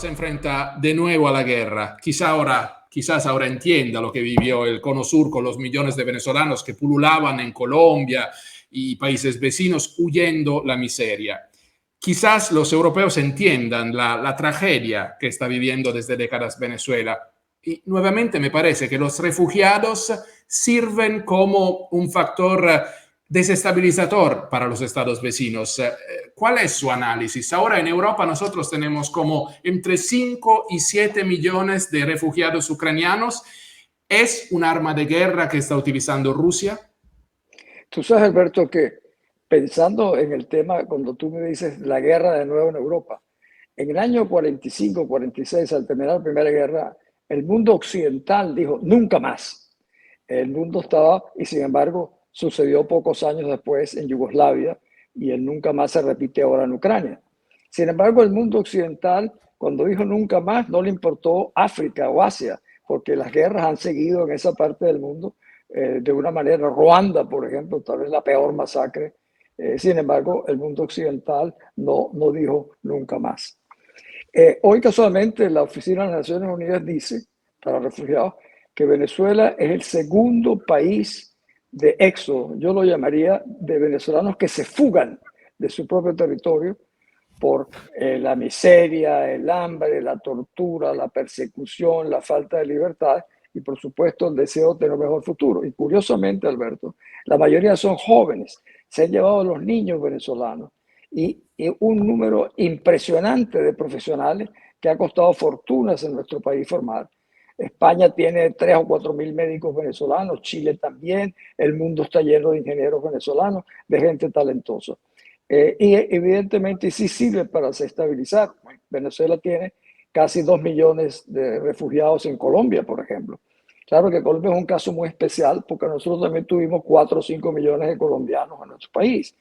se enfrenta de nuevo a la guerra. Quizás ahora entienda lo que vivió el Cono Sur con los millones de venezolanos que pululaban en Colombia y países vecinos huyendo la miseria. Quizás los europeos entiendan la tragedia que está viviendo desde décadas Venezuela. Y nuevamente me parece que los refugiados sirven como un factor desestabilizador para los estados vecinos. ¿Cuál es su análisis? Ahora en Europa nosotros tenemos como entre 5 y 7 millones de refugiados ucranianos. ¿Es un arma de guerra que está utilizando Rusia? Tú sabes, Alberto, que pensando en el tema, cuando tú me dices la guerra de nuevo en Europa, en el año 45, 46, al terminar la Primera Guerra, el mundo occidental dijo nunca más. El mundo estaba, y sin embargo, sucedió pocos años después en Yugoslavia, y el nunca más se repite ahora en Ucrania. Sin embargo, el mundo occidental, cuando dijo nunca más, no le importó África o Asia, porque las guerras han seguido en esa parte del mundo de una manera. Ruanda, por ejemplo, tal vez la peor masacre. Sin embargo, el mundo occidental no dijo nunca más. Hoy casualmente la Oficina de las Naciones Unidas dice para refugiados que Venezuela es el segundo país de éxodo, yo lo llamaría de venezolanos que se fugan de su propio territorio por la miseria, el hambre, la tortura, la persecución, la falta de libertad y por supuesto el deseo de tener un mejor futuro. Y curiosamente, Alberto, la mayoría son jóvenes, se han llevado a los niños venezolanos y un número impresionante de profesionales que ha costado fortunas en nuestro país formar. España tiene 3 o 4 mil médicos venezolanos, Chile también, el mundo está lleno de ingenieros venezolanos, de gente talentosa. Y evidentemente sí sirve para desestabilizar. Venezuela tiene casi 2 millones de refugiados en Colombia, por ejemplo. Claro que Colombia es un caso muy especial porque nosotros también tuvimos 4 o 5 millones de colombianos en nuestro país.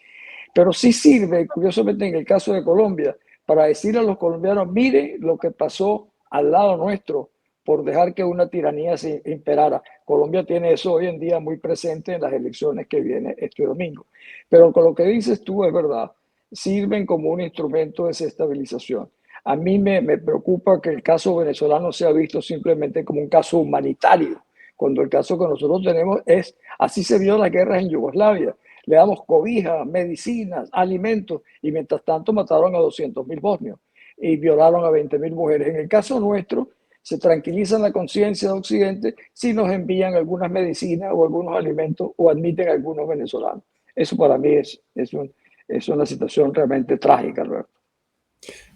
Pero sí sirve, curiosamente en el caso de Colombia, para decirle a los colombianos, mire lo que pasó al lado nuestro por dejar que una tiranía se imperara. Colombia tiene eso hoy en día muy presente en las elecciones que viene este domingo. Pero con lo que dices tú es verdad, sirven como un instrumento de desestabilización. A mí me preocupa que el caso venezolano sea visto simplemente como un caso humanitario, cuando el caso que nosotros tenemos es, así se vio las guerras en Yugoslavia. Le damos cobija, medicinas, alimentos, y mientras tanto mataron a 200.000 bosnios y violaron a 20.000 mujeres. En el caso nuestro, se tranquiliza la conciencia de Occidente si nos envían algunas medicinas o algunos alimentos o admiten a algunos venezolanos. Eso para mí es una situación realmente trágica, Alberto.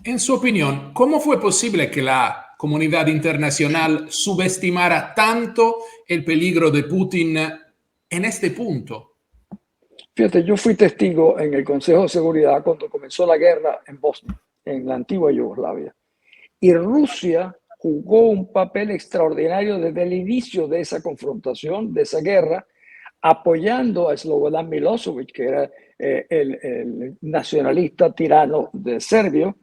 En su opinión, ¿cómo fue posible que la comunidad internacional subestimara tanto el peligro de Putin en este punto? Fíjate, yo fui testigo en el Consejo de Seguridad cuando comenzó la guerra en Bosnia, en la antigua Yugoslavia. Y Rusia jugó un papel extraordinario desde el inicio de esa confrontación, de esa guerra, apoyando a Slobodan Milosevic, que era el nacionalista tirano de Serbia,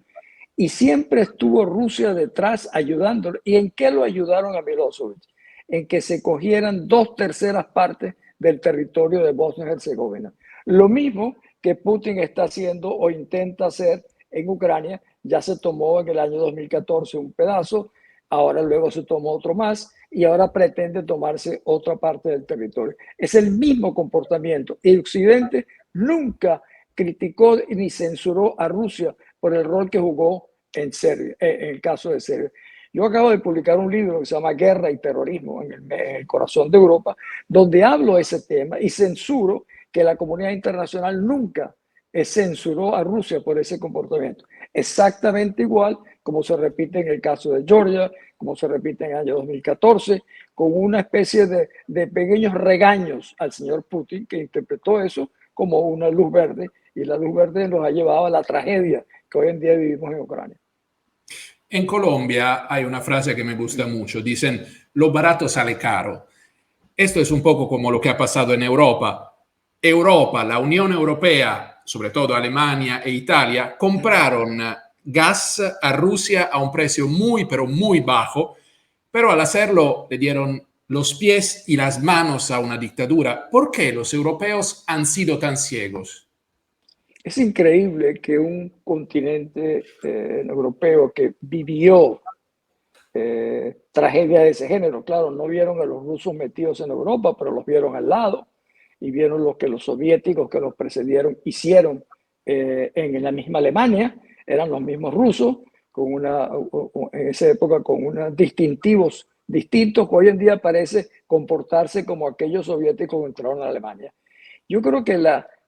y siempre estuvo Rusia detrás ayudándolo. ¿Y en qué lo ayudaron a Milosevic? En que se cogieran 2/3 partes del territorio de Bosnia y Herzegovina. Lo mismo que Putin está haciendo o intenta hacer en Ucrania. Ya se tomó en el año 2014 un pedazo, ahora luego se tomó otro más y ahora pretende tomarse otra parte del territorio. Es el mismo comportamiento. Y Occidente nunca criticó ni censuró a Rusia por el rol que jugó en Serbia, en el caso de Serbia. Yo acabo de publicar un libro que se llama Guerra y Terrorismo en el corazón de Europa, donde hablo de ese tema y censuro que la comunidad internacional nunca censuró a Rusia por ese comportamiento. Exactamente igual como se repite en el caso de Georgia, como se repite en el año 2014, con una especie de pequeños regaños al señor Putin, que interpretó eso como una luz verde, y la luz verde nos ha llevado a la tragedia que hoy en día vivimos en Ucrania. En Colombia hay una frase que me gusta mucho, dicen, lo barato sale caro. Esto es un poco como lo que ha pasado en Europa. Europa, la Unión Europea, sobre todo Alemania e Italia, compraron gas a Rusia a un precio muy, pero muy bajo, pero al hacerlo le dieron los pies y las manos a una dictadura. ¿Por qué los europeos han sido tan ciegos? Es increíble que un continente europeo que vivió tragedias de ese género, claro, no vieron a los rusos metidos en Europa, pero los vieron al lado y vieron lo que los soviéticos que los precedieron hicieron en la misma Alemania, eran los mismos rusos, con en esa época con unos distintivos distintos que hoy en día parece comportarse como aquellos soviéticos que entraron a Alemania. Yo creo que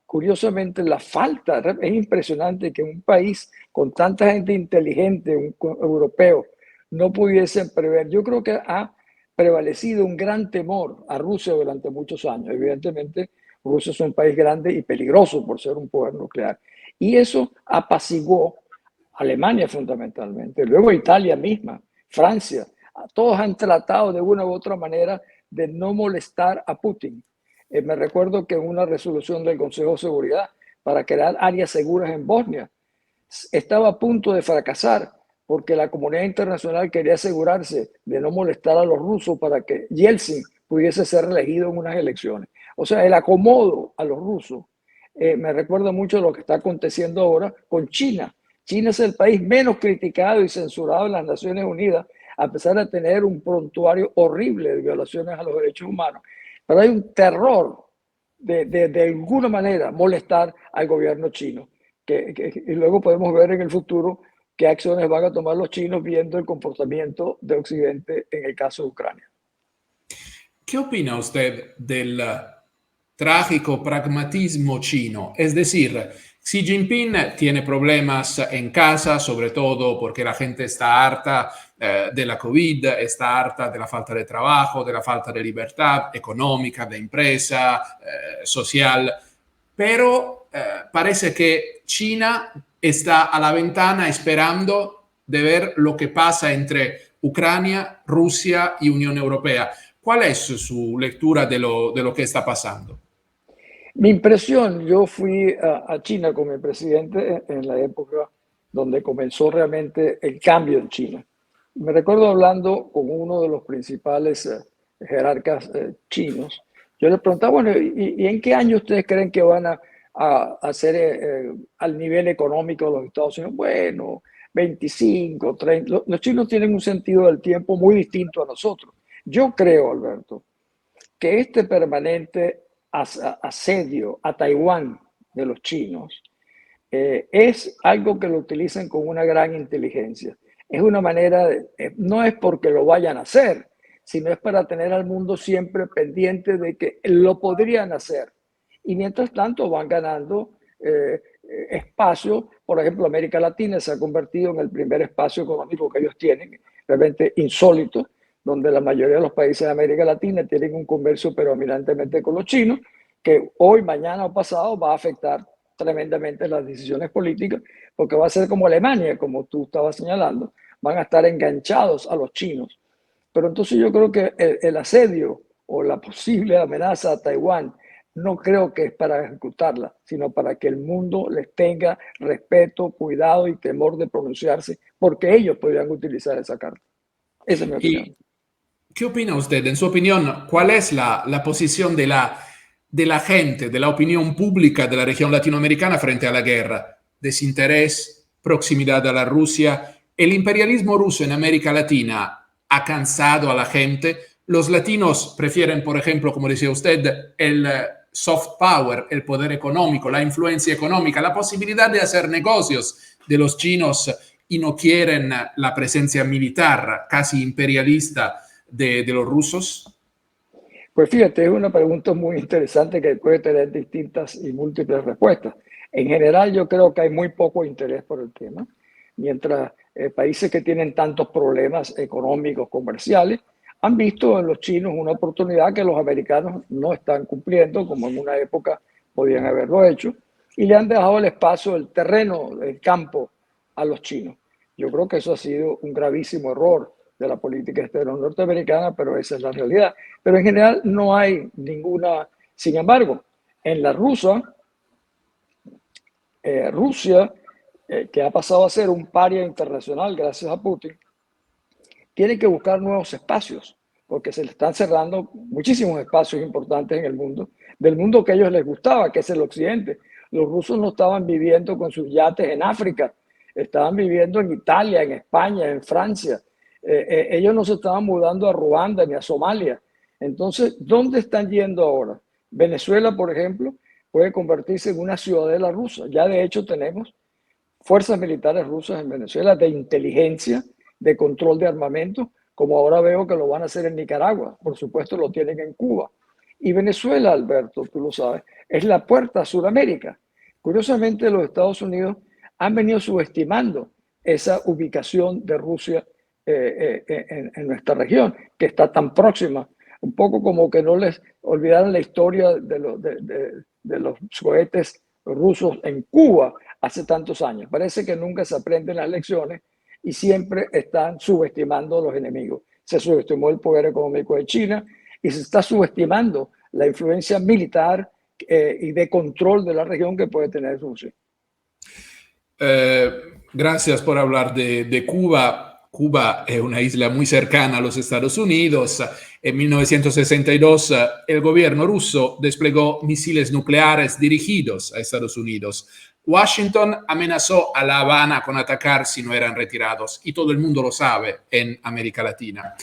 curiosamente la falta, es impresionante que un país con tanta gente inteligente, un europeo, no pudiesen prever. Yo creo que ha prevalecido un gran temor a Rusia durante muchos años. Evidentemente, Rusia es un país grande y peligroso por ser un poder nuclear. Y eso apaciguó a Alemania fundamentalmente, luego Italia misma, Francia. Todos han tratado de una u otra manera de no molestar a Putin. Me recuerdo que una resolución del Consejo de Seguridad para crear áreas seguras en Bosnia estaba a punto de fracasar porque la comunidad internacional quería asegurarse de no molestar a los rusos para que Yeltsin pudiese ser elegido en unas elecciones. O sea, el acomodo a los rusos me recuerda mucho lo que está aconteciendo ahora con China. China es el país menos criticado y censurado en las Naciones Unidas, a pesar de tener un prontuario horrible de violaciones a los derechos humanos. Pero hay un terror de alguna manera molestar al gobierno chino. Y luego podemos ver en el futuro qué acciones van a tomar los chinos viendo el comportamiento de Occidente en el caso de Ucrania. ¿Qué opina usted del trágico pragmatismo chino? Es decir, Xi Jinping tiene problemas en casa, sobre todo porque la gente está harta de la COVID, está harta de la falta de trabajo, de la falta de libertad económica, de empresa, social, pero parece que China está a la ventana esperando de ver lo que pasa entre Ucrania, Rusia y Unión Europea. ¿Cuál es su lectura de lo que está pasando? Mi impresión, yo fui a China con el presidente en la época donde comenzó realmente el cambio en China. Me recuerdo hablando con uno de los principales jerarcas chinos. Yo le preguntaba, bueno, ¿y en qué año ustedes creen que van a hacer al nivel económico de los Estados Unidos? Bueno, 25, 30. Los chinos tienen un sentido del tiempo muy distinto a nosotros. Yo creo, Alberto, que este permanente asedio a Taiwán de los chinos es algo que lo utilizan con una gran inteligencia. Es una manera, no es porque lo vayan a hacer, sino es para tener al mundo siempre pendiente de que lo podrían hacer. Y mientras tanto van ganando espacio. Por ejemplo, América Latina se ha convertido en el primer espacio económico que ellos tienen, realmente insólito, donde la mayoría de los países de América Latina tienen un comercio predominantemente con los chinos, que hoy, mañana o pasado va a afectar tremendamente las decisiones políticas, porque va a ser como Alemania, como tú estabas señalando, van a estar enganchados a los chinos. Pero entonces yo creo que el asedio o la posible amenaza a Taiwán no creo que es para ejecutarla, sino para que el mundo les tenga respeto, cuidado y temor de pronunciarse, porque ellos podrían utilizar esa carta. Esa es mi opinión. ¿Y qué opina usted? En su opinión, ¿cuál es la posición de la gente, de la opinión pública de la región latinoamericana frente a la guerra? Desinterés, proximidad a la Rusia. El imperialismo ruso en América Latina ha cansado a la gente. Los latinos prefieren, por ejemplo, como decía usted, el soft power, el poder económico, la influencia económica, la posibilidad de hacer negocios de los chinos y no quieren la presencia militar casi imperialista de los rusos. Pues fíjate, es una pregunta muy interesante que puede tener distintas y múltiples respuestas. En general, yo creo que hay muy poco interés por el tema, mientras países que tienen tantos problemas económicos, comerciales, han visto en los chinos una oportunidad que los americanos no están cumpliendo, como en una época podían haberlo hecho, y le han dejado el espacio, el terreno, el campo a los chinos. Yo creo que eso ha sido un gravísimo error de la política exterior norteamericana, pero esa es la realidad. Pero en general no hay ninguna. Sin embargo, en la Rusia, que ha pasado a ser un paria internacional gracias a Putin, tiene que buscar nuevos espacios, porque se le están cerrando muchísimos espacios importantes en el mundo, del mundo que a ellos les gustaba, que es el occidente. Los rusos no estaban viviendo con sus yates en África, estaban viviendo en Italia, en España, en Francia. Ellos no se estaban mudando a Ruanda ni a Somalia. Entonces, ¿dónde están yendo ahora? Venezuela, por ejemplo, puede convertirse en una ciudadela rusa. Ya de hecho tenemos fuerzas militares rusas en Venezuela de inteligencia, de control de armamento, como ahora veo que lo van a hacer en Nicaragua. Por supuesto, lo tienen en Cuba. Y Venezuela, Alberto, tú lo sabes, es la puerta a Sudamérica. Curiosamente, los Estados Unidos han venido subestimando esa ubicación de Rusia en nuestra región, que está tan próxima. Un poco como que no les olvidaron la historia de los cohetes rusos en Cuba hace tantos años. Parece que nunca se aprenden las lecciones y siempre están subestimando a los enemigos. Se subestimó el poder económico de China y se está subestimando la influencia militar y de control de la región que puede tener Rusia. Gracias por hablar de Cuba. Cuba es una isla muy cercana a los Estados Unidos. En 1962 el gobierno ruso desplegó misiles nucleares dirigidos a Estados Unidos. Washington amenazó a La Habana con atacar si no eran retirados, y todo el mundo lo sabe en América Latina.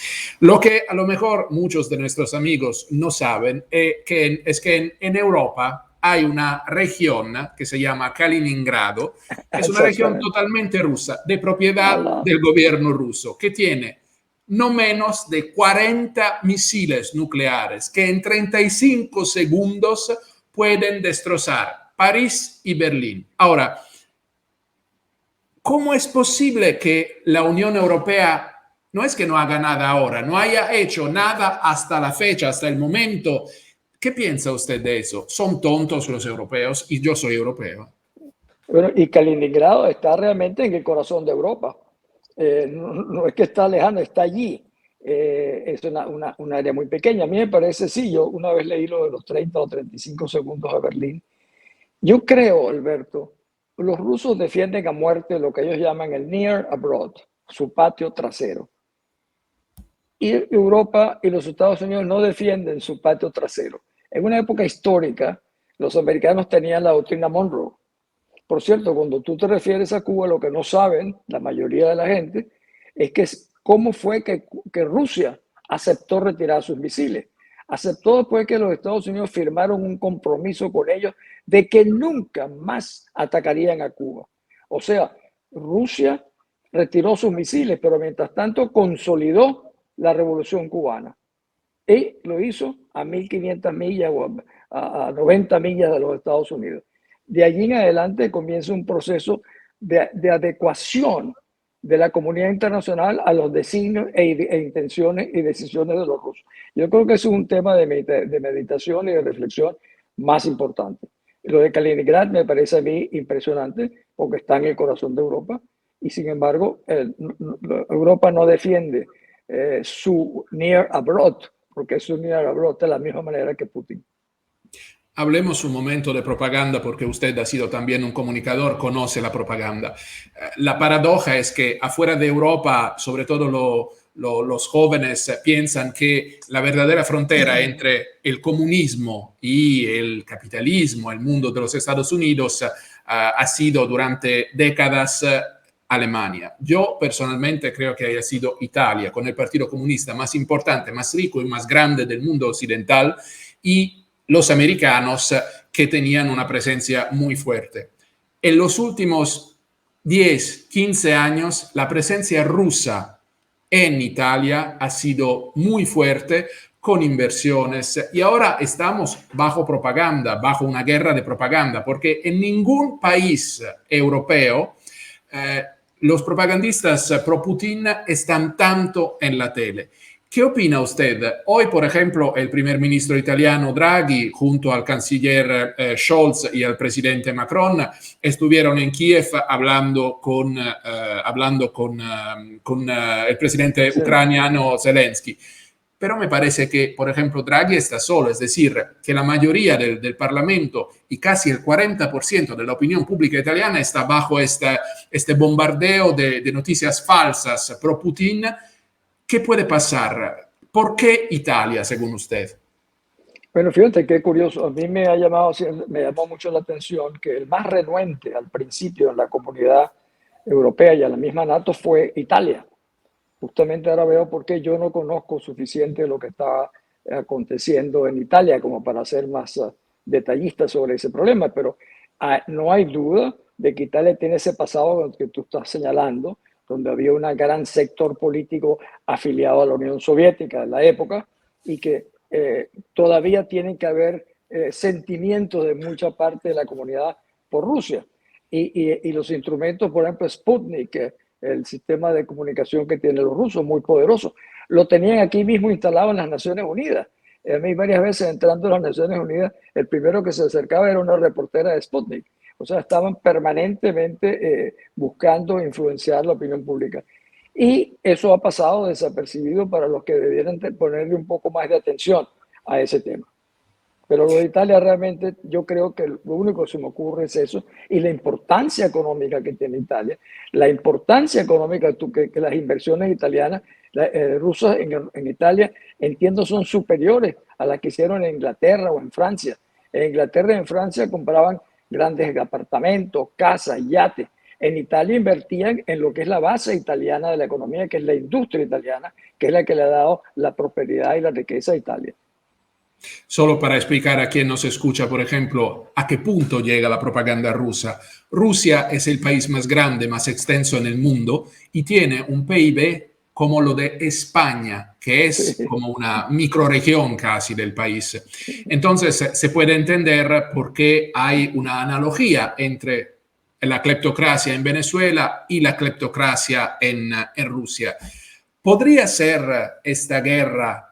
Lo que a lo mejor muchos de nuestros amigos no saben es que en Europa hay una región que se llama Kaliningrado, que es una región totalmente rusa, de propiedad del gobierno ruso, que tiene no menos de 40 misiles nucleares que en 35 segundos pueden destrozar París y Berlín. Ahora, ¿cómo es posible que la Unión Europea no es que no haga nada ahora, no haya hecho nada hasta la fecha, hasta el momento? ¿Qué piensa usted de eso? ¿Son tontos los europeos? Y yo soy europeo. Bueno, y Kaliningrado está realmente en el corazón de Europa. No es que está lejano, está allí. Es una área muy pequeña. A mí me parece, sí, yo una vez leí lo de los 30 o 35 segundos a Berlín. Yo creo, Alberto, los rusos defienden a muerte lo que ellos llaman el near abroad, su patio trasero. Y Europa y los Estados Unidos no defienden su patio trasero. En una época histórica, los americanos tenían la doctrina Monroe. Por cierto, cuando tú te refieres a Cuba, lo que no saben la mayoría de la gente es que cómo fue que Rusia aceptó retirar sus misiles. Aceptó después que los Estados Unidos firmaron un compromiso con ellos de que nunca más atacarían a Cuba. O sea, Rusia retiró sus misiles, pero mientras tanto consolidó la revolución cubana. Y lo hizo a 1.500 millas o a 90 millas de los Estados Unidos. De allí en adelante comienza un proceso de adecuación de la comunidad internacional a los designios e intenciones y decisiones de los rusos. Yo creo que es un tema de meditación y de reflexión más importante. Lo de Kaliningrad me parece a mí impresionante porque está en el corazón de Europa y sin embargo Europa no defiende su near abroad, porque su near abroad de la misma manera que Putin. Hablemos un momento de propaganda porque usted ha sido también un comunicador, conoce la propaganda. La paradoja es que afuera de Europa, sobre todo los jóvenes piensan que la verdadera frontera entre el comunismo y el capitalismo, el mundo de los Estados Unidos, ha sido durante décadas Alemania. Yo personalmente creo que haya sido Italia, con el Partido Comunista más importante, más rico y más grande del mundo occidental, y los americanos que tenían una presencia muy fuerte. En los últimos 10, 15 años, la presencia rusa en Italia ha sido muy fuerte, con inversiones, y ahora estamos bajo propaganda, bajo una guerra de propaganda, porque en ningún país europeo los propagandistas pro Putin están tanto en la tele. ¿Qué opina usted? Hoy, por ejemplo, el primer ministro italiano Draghi, junto al canciller Scholz y al presidente Macron, estuvieron en Kiev hablando con el presidente ucraniano Zelensky. Pero me parece que, por ejemplo, Draghi está solo, es decir, que la mayoría del Parlamento y casi el 40% de la opinión pública italiana está bajo este bombardeo de noticias falsas pro Putin. ¿Qué puede pasar? ¿Por qué Italia, según usted? Bueno, fíjate qué curioso. A mí me llamó mucho la atención que el más renuente al principio en la comunidad europea y a la misma NATO fue Italia. Justamente ahora veo por qué yo no conozco suficiente lo que está aconteciendo en Italia como para ser más detallista sobre ese problema, pero no hay duda de que Italia tiene ese pasado que tú estás señalando, donde había un gran sector político afiliado a la Unión Soviética en la época y que todavía tienen que haber sentimientos de mucha parte de la comunidad por Rusia. Y los instrumentos, por ejemplo, Sputnik, el sistema de comunicación que tienen los rusos, muy poderoso, lo tenían aquí mismo instalado en las Naciones Unidas. A mí varias veces entrando a las Naciones Unidas, el primero que se acercaba era una reportera de Sputnik. O sea, estaban permanentemente buscando influenciar la opinión pública. Y eso ha pasado desapercibido para los que debieran ponerle un poco más de atención a ese tema. Pero lo de Italia realmente yo creo que lo único que se me ocurre es eso y la importancia económica que tiene Italia, la importancia económica que las inversiones italianas, rusas en Italia, entiendo son superiores a las que hicieron en Inglaterra o en Francia. En Inglaterra y en Francia compraban grandes apartamentos, casas, yates. En Italia invertían en lo que es la base italiana de la economía, que es la industria italiana, que es la que le ha dado la prosperidad y la riqueza a Italia. Solo para explicar a quien nos escucha, por ejemplo, a qué punto llega la propaganda rusa. Rusia es el país más grande, más extenso en el mundo y tiene un PIB como lo de España, que es Sí. como una microregión casi del país. Entonces se puede entender por qué hay una analogía entre la cleptocracia en Venezuela y la cleptocracia en Rusia. ¿Podría ser esta guerra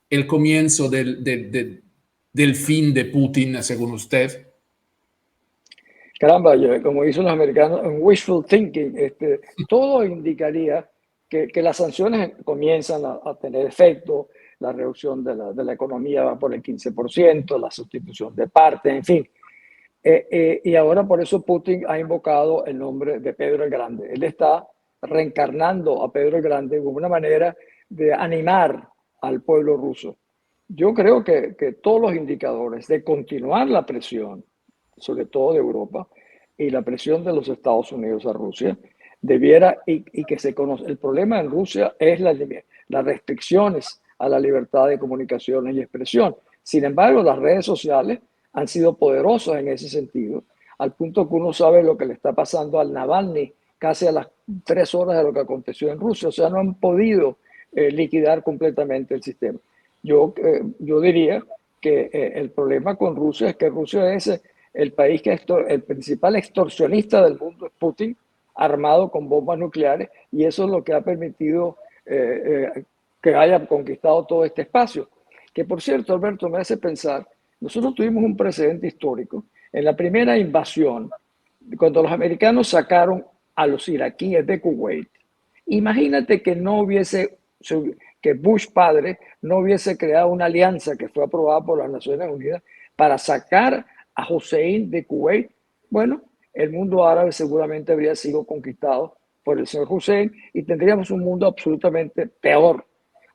el comienzo del fin de Putin, según usted? Caramba, como dicen los americanos, en wishful thinking, todo indicaría que las sanciones comienzan a tener efecto, la reducción de la economía va por el 15%, la sustitución de partes, en fin. Y ahora por eso Putin ha invocado el nombre de Pedro el Grande. Él está reencarnando a Pedro el Grande como una manera de animar al pueblo ruso. Yo creo que todos los indicadores de continuar la presión, sobre todo de Europa, y la presión de los Estados Unidos a Rusia, debiera, y que se conoce, el problema en Rusia es las restricciones a la libertad de comunicación y expresión. Sin embargo, las redes sociales han sido poderosas en ese sentido, al punto que uno sabe lo que le está pasando al Navalny casi a las 3 horas de lo que aconteció en Rusia. O sea, no han podido liquidar completamente el sistema. Yo diría que el problema con Rusia es que Rusia es el país que el principal extorsionista del mundo, es Putin, armado con bombas nucleares, y eso es lo que ha permitido que haya conquistado todo este espacio. Que por cierto, Alberto, me hace pensar, nosotros tuvimos un precedente histórico en la primera invasión, cuando los americanos sacaron a los iraquíes de Kuwait. Imagínate que no hubiese, que Bush padre no hubiese creado una alianza que fue aprobada por las Naciones Unidas para sacar a Hussein de Kuwait. Bueno, el mundo árabe seguramente habría sido conquistado por el señor Hussein y tendríamos un mundo absolutamente peor.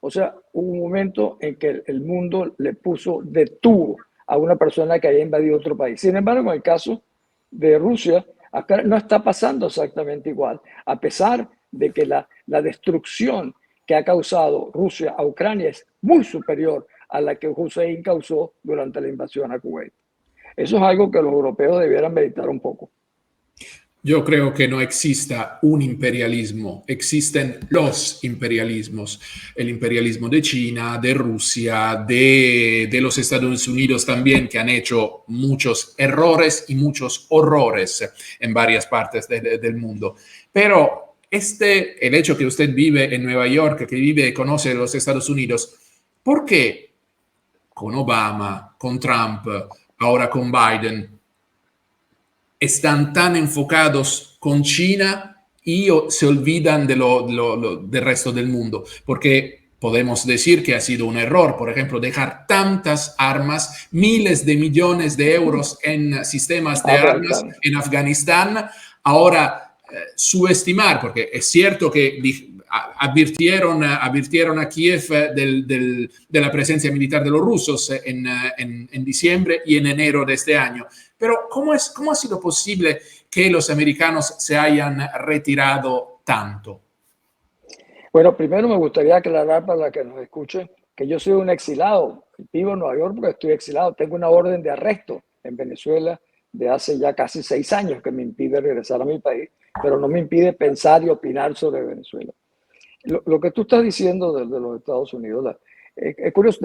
O sea, hubo un momento en que el mundo detuvo a una persona que había invadido otro país. Sin embargo, en el caso de Rusia, acá no está pasando exactamente igual, a pesar de que la destrucción que ha causado Rusia a Ucrania es muy superior a la que Hussein causó durante la invasión a Kuwait. Eso es algo que los europeos debieran meditar un poco. Yo creo que no exista un imperialismo, existen los imperialismos, el imperialismo de China, de Rusia, de los Estados Unidos también, que han hecho muchos errores y muchos horrores en varias partes del mundo. Pero el hecho que usted vive en Nueva York, que vive y conoce los Estados Unidos, ¿por qué con Obama, con Trump, ahora con Biden, están tan enfocados con China y se olvidan del resto del mundo? Porque podemos decir que ha sido un error, por ejemplo, dejar tantas armas, miles de millones de euros en sistemas de armas en Afganistán, ahora subestimar, porque es cierto que advirtieron a Kiev de la presencia militar de los rusos en diciembre y en enero de este año. Pero ¿cómo ha sido posible que los americanos se hayan retirado tanto? Bueno, primero me gustaría aclarar para la que nos escuchen que yo soy un exilado. Vivo en Nueva York porque estoy exilado. Tengo una orden de arresto en Venezuela de hace ya casi 6 años que me impide regresar a mi país, pero no me impide pensar y opinar sobre Venezuela. Lo que tú estás diciendo de los Estados Unidos, es curioso,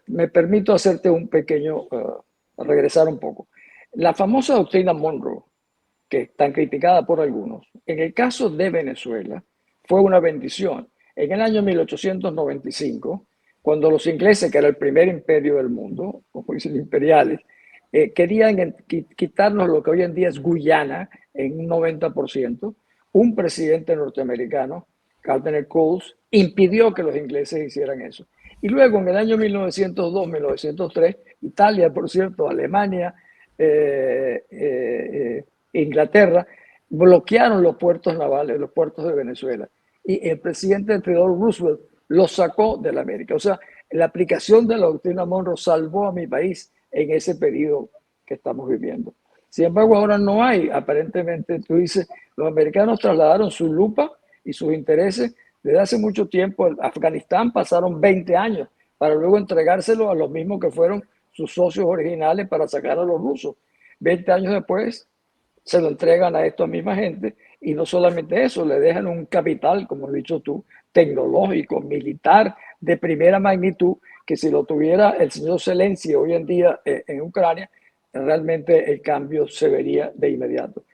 me permito hacerte un pequeño, regresar un poco. La famosa doctrina Monroe, que es tan criticada por algunos, en el caso de Venezuela, fue una bendición. En el año 1895, cuando los ingleses, que era el primer imperio del mundo, como dicen imperiales, querían quitarnos lo que hoy en día es Guyana en un 90%, un presidente norteamericano, Cardinal Coles, impidió que los ingleses hicieran eso. Y luego, en el año 1902, 1903, Italia, por cierto, Alemania, Inglaterra, bloquearon los puertos navales, los puertos de Venezuela. Y el presidente Theodore Roosevelt los sacó de la América. O sea, la aplicación de la doctrina Monroe salvó a mi país en ese periodo que estamos viviendo. Sin embargo, ahora no hay, aparentemente, tú dices, los americanos trasladaron su lupa y sus intereses desde hace mucho tiempo. En Afganistán pasaron 20 años para luego entregárselo a los mismos que fueron sus socios originales para sacar a los rusos. 20 años después se lo entregan a esta misma gente y no solamente eso, le dejan un capital, como has dicho tú, tecnológico, militar, de primera magnitud, que si lo tuviera el señor Zelensky hoy en día en Ucrania, realmente el cambio se vería de inmediato.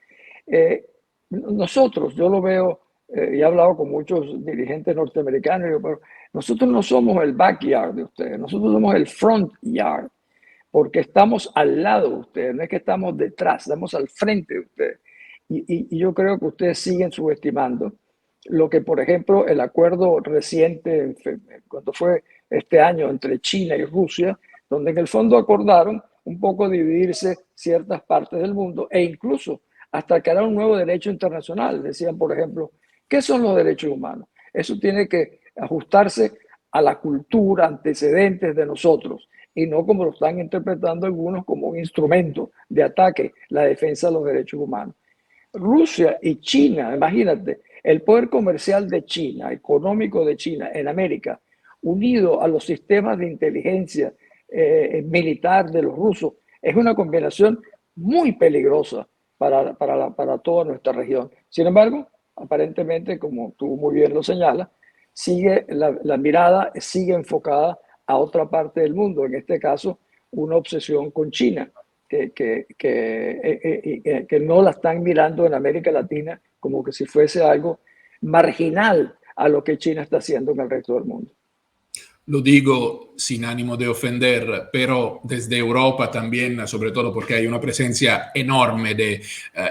Nosotros, yo lo veo, y he hablado con muchos dirigentes norteamericanos, pero nosotros no somos el backyard de ustedes, nosotros somos el front yard, porque estamos al lado de ustedes, no es que estamos detrás, estamos al frente de ustedes. Y yo creo que ustedes siguen subestimando lo que, por ejemplo, el acuerdo reciente, cuando fue este año entre China y Rusia, donde en el fondo acordaron un poco dividirse ciertas partes del mundo e incluso hasta crear un nuevo derecho internacional. Decían, por ejemplo, ¿qué son los derechos humanos? Eso tiene que ajustarse a la cultura, antecedentes de nosotros, y no como lo están interpretando algunos como un instrumento de ataque, la defensa de los derechos humanos. Rusia y China, imagínate, el poder comercial de China, económico de China en América, unido a los sistemas de inteligencia militar de los rusos, es una combinación muy peligrosa para toda nuestra región. Sin embargo, aparentemente, como tú muy bien lo señalas, sigue la mirada sigue enfocada a otra parte del mundo, en este caso, una obsesión con China, que no la están mirando en América Latina como que si fuese algo marginal a lo que China está haciendo en el resto del mundo. Lo digo sin ánimo de ofender, pero desde Europa también, sobre todo porque hay una presencia enorme de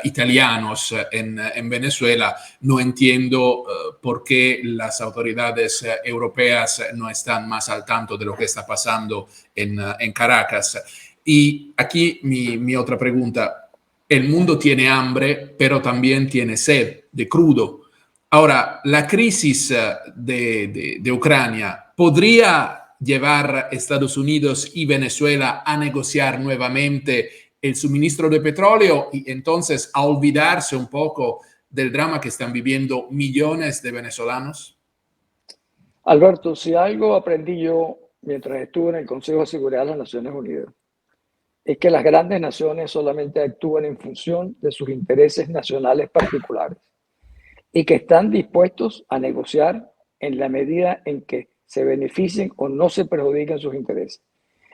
italianos en Venezuela, no entiendo por qué las autoridades europeas no están más al tanto de lo que está pasando en Caracas. Y aquí mi otra pregunta. El mundo tiene hambre, pero también tiene sed de crudo. Ahora, la crisis de Ucrania podría llevar a Estados Unidos y Venezuela a negociar nuevamente el suministro de petróleo y entonces a olvidarse un poco del drama que están viviendo millones de venezolanos? Alberto, si algo aprendí yo mientras estuve en el Consejo de Seguridad de las Naciones Unidas, es que las grandes naciones solamente actúan en función de sus intereses nacionales particulares y que están dispuestos a negociar en la medida en que se beneficien o no se perjudiquen sus intereses.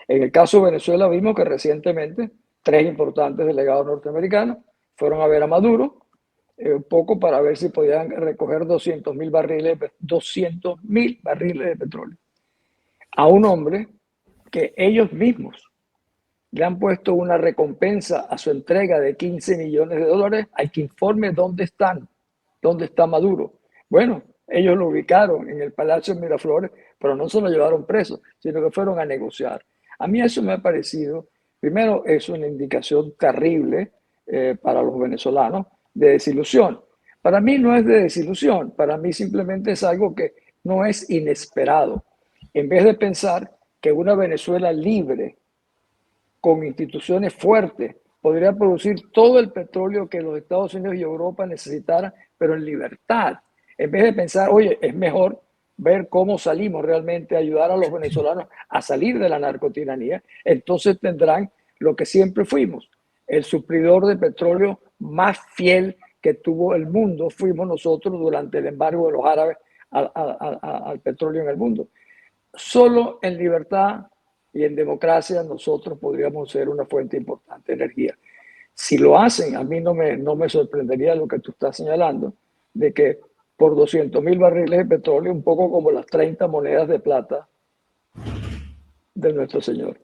En el caso de Venezuela vimos que recientemente 3 importantes delegados norteamericanos fueron a ver a Maduro un poco para ver si podían recoger 200,000 barriles de petróleo. A un hombre que ellos mismos le han puesto una recompensa a su entrega de $15 millones, hay que informe dónde está Maduro. Bueno, ellos lo ubicaron en el Palacio de Miraflores, pero no se lo llevaron preso, sino que fueron a negociar. A mí eso me ha parecido, primero, es una indicación terrible para los venezolanos de desilusión. Para mí no es de desilusión, para mí simplemente es algo que no es inesperado. En vez de pensar que una Venezuela libre, con instituciones fuertes, podría producir todo el petróleo que los Estados Unidos y Europa necesitaran, pero en libertad. En vez de pensar, oye, es mejor ver cómo salimos realmente, ayudar a los venezolanos a salir de la narcotiranía, entonces tendrán lo que siempre fuimos, el suplidor de petróleo más fiel que tuvo el mundo, fuimos nosotros durante el embargo de los árabes al petróleo en el mundo. Solo en libertad y en democracia nosotros podríamos ser una fuente importante de energía. Si lo hacen, a mí no me sorprendería lo que tú estás señalando, de que por 200.000 barriles de petróleo, un poco como las 30 monedas de plata de nuestro Señor.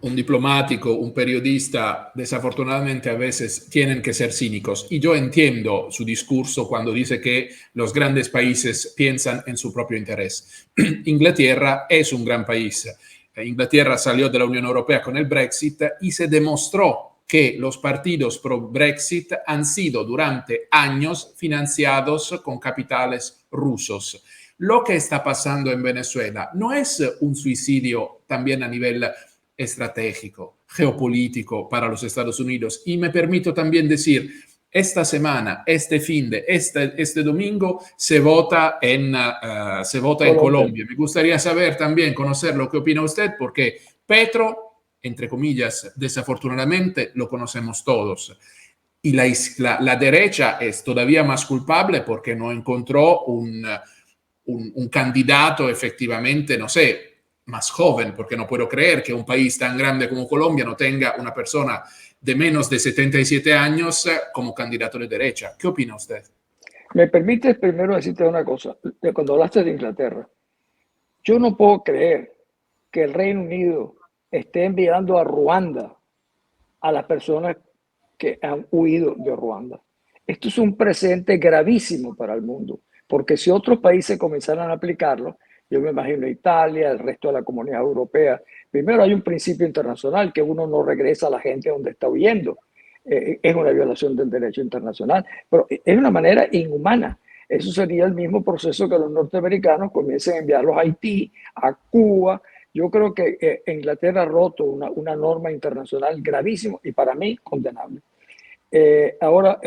Un diplomático, un periodista, desafortunadamente a veces tienen que ser cínicos. Y yo entiendo su discurso cuando dice que los grandes países piensan en su propio interés. Inglaterra es un gran país. Inglaterra salió de la Unión Europea con el Brexit y se demostró que los partidos pro Brexit han sido durante años financiados con capitales rusos. Lo que está pasando en Venezuela no es un suicidio también a nivel estratégico, geopolítico para los Estados Unidos. Y me permito también decir, esta semana, este domingo, se vota en Colombia. Me gustaría saber también, conocer lo que opina usted, porque Petro, entre comillas, desafortunadamente, lo conocemos todos. Y la derecha es todavía más culpable porque no encontró un candidato efectivamente, no sé, más joven, porque no puedo creer que un país tan grande como Colombia no tenga una persona de menos de 77 años como candidato de derecha. ¿Qué opina usted? Me permites primero decirte una cosa, cuando hablaste de Inglaterra, yo no puedo creer que el Reino Unido esté enviando a Ruanda a las personas que han huido de Ruanda. Esto es un precedente gravísimo para el mundo, porque si otros países comenzaran a aplicarlo, yo me imagino Italia, el resto de la comunidad europea, primero hay un principio internacional que uno no regresa a la gente donde está huyendo. Es una violación del derecho internacional, pero es una manera inhumana. Eso sería el mismo proceso que los norteamericanos comiencen a enviarlos a Haití, a Cuba. Yo creo que Inglaterra ha roto una norma internacional gravísima y para mí condenable. Ahora,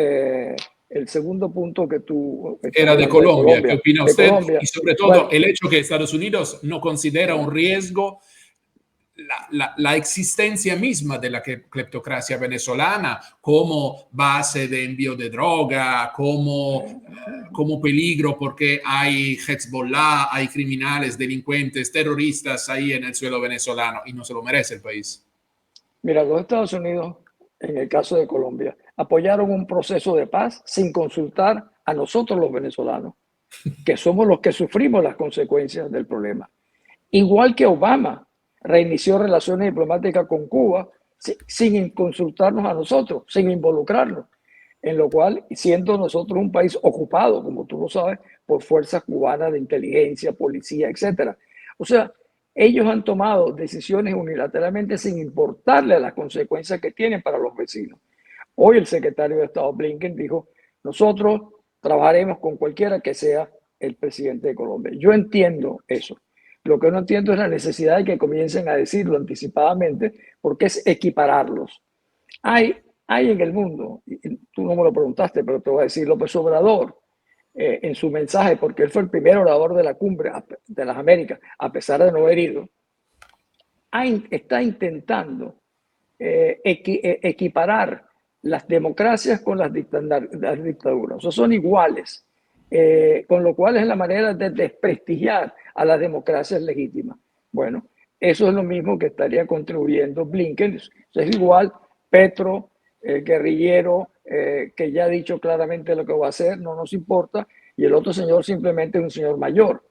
el segundo punto que tú estás Era de hablando Colombia. ¿Qué opina de usted? Colombia, Y sobre todo bueno, el hecho que Estados Unidos no considera un riesgo la existencia misma de la cleptocracia venezolana como base de envío de droga, como peligro porque hay Hezbollah, hay criminales, delincuentes, terroristas ahí en el suelo venezolano y no se lo merece el país. mira, los Estados Unidos, en el caso de Colombia, apoyaron un proceso de paz sin consultar a nosotros los venezolanos, que somos los que sufrimos las consecuencias del problema. Igual que Obama reinició relaciones diplomáticas con Cuba sin consultarnos a nosotros, sin involucrarnos, en lo cual, siendo nosotros un país ocupado, como tú lo sabes, por fuerzas cubanas de inteligencia, policía, etcétera. O sea, ellos han tomado decisiones unilateralmente sin importarle a las consecuencias que tienen para los vecinos. Hoy el secretario de Estado Blinken dijo, nosotros trabajaremos con cualquiera que sea el presidente de Colombia. Yo entiendo eso. Lo que no entiendo es la necesidad de que comiencen a decirlo anticipadamente, porque es equipararlos. Hay en el mundo, y tú no me lo preguntaste, pero te voy a decir, López Obrador, en su mensaje, porque él fue el primer orador de la cumbre de las Américas, a pesar de no haber ido, está intentando equiparar las democracias con las dictaduras. O sea, son iguales, con lo cual es la manera de desprestigiar a las democracias legítimas. Bueno, eso es lo mismo que estaría contribuyendo Blinken. Es igual Petro, el guerrillero, que ya ha dicho claramente lo que va a hacer, no nos importa, y el otro señor simplemente es un señor mayor.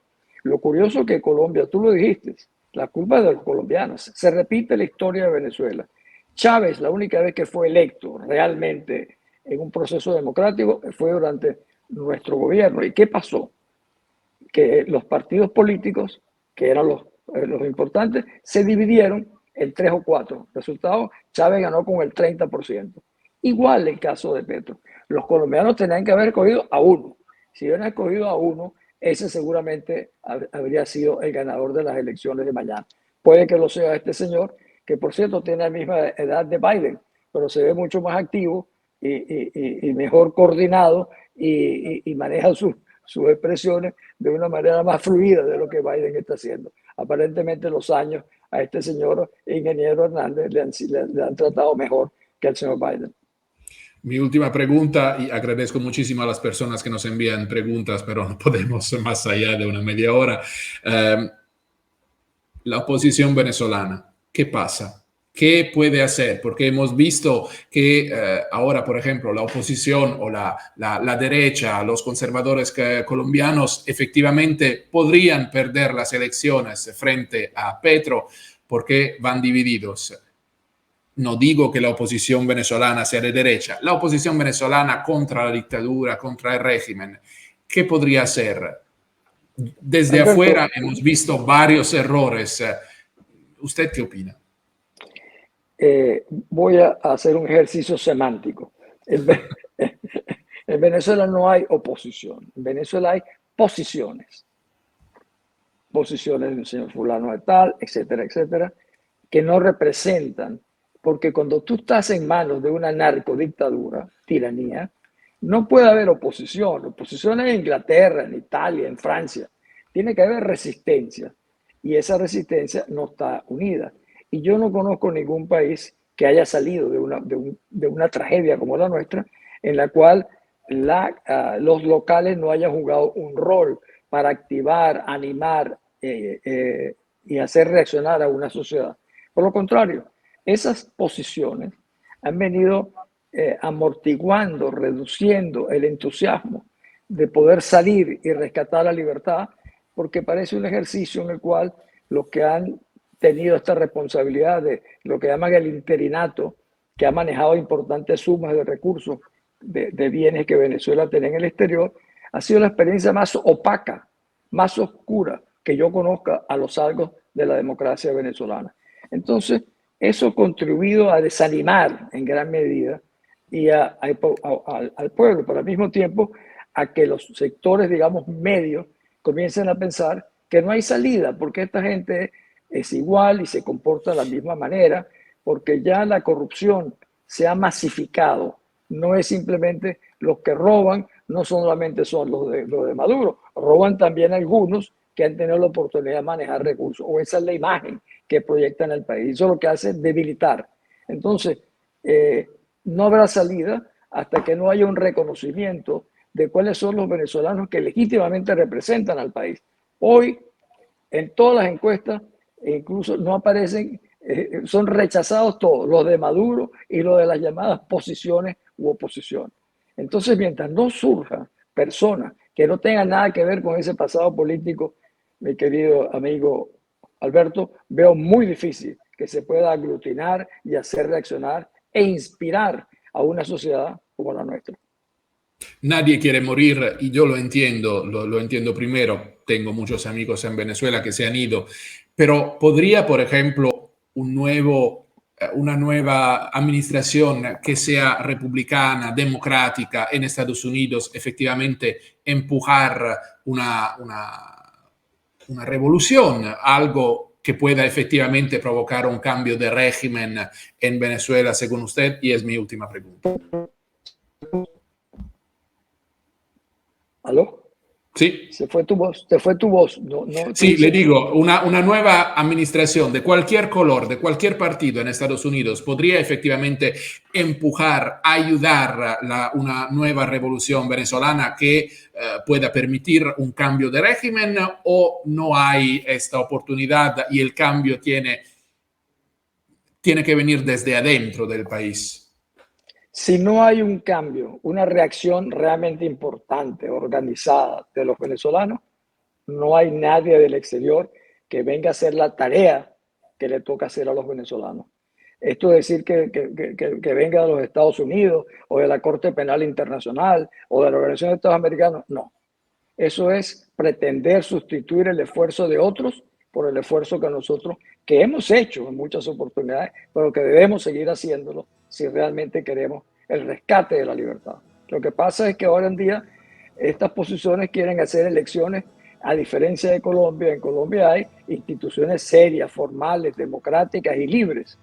Lo curioso es que Colombia, tú lo dijiste, la culpa es de los colombianos. Se repite la historia de Venezuela. Chávez, la única vez que fue electo realmente en un proceso democrático fue durante nuestro gobierno. ¿Y qué pasó? Que los partidos políticos, que eran los importantes, se dividieron en 3 o 4. Resultado, Chávez ganó con el 30%. Igual el caso de Petro. Los colombianos tenían que haber escogido a uno. Si hubieran escogido a uno, ese seguramente habría sido el ganador de las elecciones de mañana. Puede que lo sea este señor, que por cierto tiene la misma edad de Biden, pero se ve mucho más activo y mejor coordinado y maneja sus expresiones de una manera más fluida de lo que Biden está haciendo. Aparentemente los años a este señor ingeniero Hernández le han tratado mejor que al señor Biden. Mi última pregunta, y agradezco muchísimo a las personas que nos envían preguntas, pero no podemos más allá de una media hora. La oposición venezolana, ¿qué pasa? ¿Qué puede hacer? Porque hemos visto que ahora, por ejemplo, la oposición o la derecha, los conservadores colombianos, efectivamente podrían perder las elecciones frente a Petro porque van divididos. No digo que la oposición venezolana sea de derecha, la oposición venezolana contra la dictadura, contra el régimen, ¿qué podría hacer? Desde Alberto, afuera hemos visto varios errores. ¿Usted qué opina? Voy a hacer un ejercicio semántico. En Venezuela no hay oposición, en Venezuela hay posiciones. Posiciones del señor fulano de tal, etcétera, etcétera, que no representan, porque cuando tú estás en manos de una narcodictadura, tiranía, no puede haber oposición. Oposición en Inglaterra, en Italia, en Francia. Tiene que haber resistencia y esa resistencia no está unida. Y yo no conozco ningún país que haya salido de una tragedia como la nuestra, en la cual los locales no hayan jugado un rol para activar, animar y hacer reaccionar a una sociedad. Por lo contrario, esas posiciones han venido amortiguando, reduciendo el entusiasmo de poder salir y rescatar la libertad, porque parece un ejercicio en el cual los que han tenido esta responsabilidad de lo que llaman el interinato, que ha manejado importantes sumas de recursos de bienes que Venezuela tiene en el exterior, ha sido la experiencia más opaca, más oscura que yo conozca a los salgos de la democracia venezolana. Entonces, eso ha contribuido a desanimar en gran medida y al pueblo, pero al mismo tiempo a que los sectores, digamos, medios comiencen a pensar que no hay salida, porque esta gente es igual y se comporta de la misma manera, porque ya la corrupción se ha masificado. No es simplemente los que roban, no solamente son los de Maduro, roban también algunos que han tenido la oportunidad de manejar recursos, o esa es la imagen que proyectan el país. Eso lo que hace es debilitar. Entonces, no habrá salida hasta que no haya un reconocimiento de cuáles son los venezolanos que legítimamente representan al país. Hoy, en todas las encuestas, incluso no aparecen, son rechazados todos, los de Maduro y los de las llamadas posiciones u oposición. Entonces, mientras no surjan personas que no tengan nada que ver con ese pasado político, mi querido amigo Alberto, veo muy difícil que se pueda aglutinar y hacer reaccionar e inspirar a una sociedad como la nuestra. Nadie quiere morir y yo lo entiendo, lo entiendo primero. Tengo muchos amigos en Venezuela que se han ido, pero podría, por ejemplo, una nueva administración que sea republicana, democrática en Estados Unidos, efectivamente empujar una revolución, algo que pueda efectivamente provocar un cambio de régimen en Venezuela, según usted, y es mi última pregunta. ¿Aló? Sí. Se fue tu voz, te fue tu voz. No, no, Sí, le digo, una nueva administración de cualquier color, de cualquier partido en Estados Unidos podría efectivamente empujar, ayudar una nueva revolución venezolana que pueda permitir un cambio de régimen, o no hay esta oportunidad y el cambio tiene que venir desde adentro del país. Si no hay un cambio, una reacción realmente importante, organizada de los venezolanos, no hay nadie del exterior que venga a hacer la tarea que le toca hacer a los venezolanos. Esto es decir que venga de los Estados Unidos o de la Corte Penal Internacional o de la Organización de Estados Americanos, no. Eso es pretender sustituir el esfuerzo de otros por el esfuerzo que hemos hecho en muchas oportunidades, pero que debemos seguir haciéndolo si realmente queremos el rescate de la libertad. Lo que pasa es que ahora en día estas posiciones quieren hacer elecciones, a diferencia de Colombia. En Colombia hay instituciones serias, formales, democráticas y libres.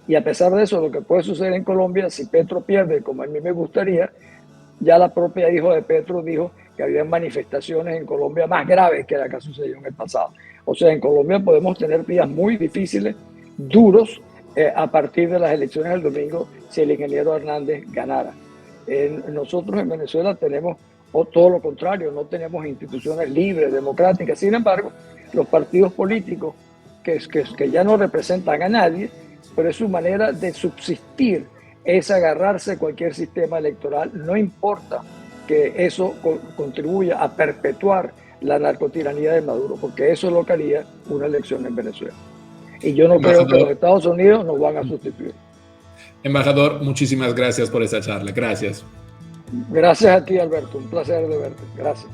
Y a pesar de eso, lo que puede suceder en Colombia, si Petro pierde, como a mí me gustaría, ya la propia hijo de Petro dijo que había manifestaciones en Colombia más graves que la que sucedió en el pasado. O sea, en Colombia podemos tener días muy difíciles, duros, a partir de las elecciones del domingo, si el ingeniero Hernández ganara. Nosotros en Venezuela tenemos todo lo contrario, no tenemos instituciones libres, democráticas. Sin embargo, los partidos políticos que ya no representan a nadie, pero es su manera de subsistir, es agarrarse a cualquier sistema electoral, no importa que eso contribuya a perpetuar la narcotiranía de Maduro, porque eso es lo que haría una elección en Venezuela. Y yo no creo que los Estados Unidos nos van a sustituir. Embajador, muchísimas gracias por esta charla. Gracias. Gracias a ti, Alberto. Un placer de verte. Gracias.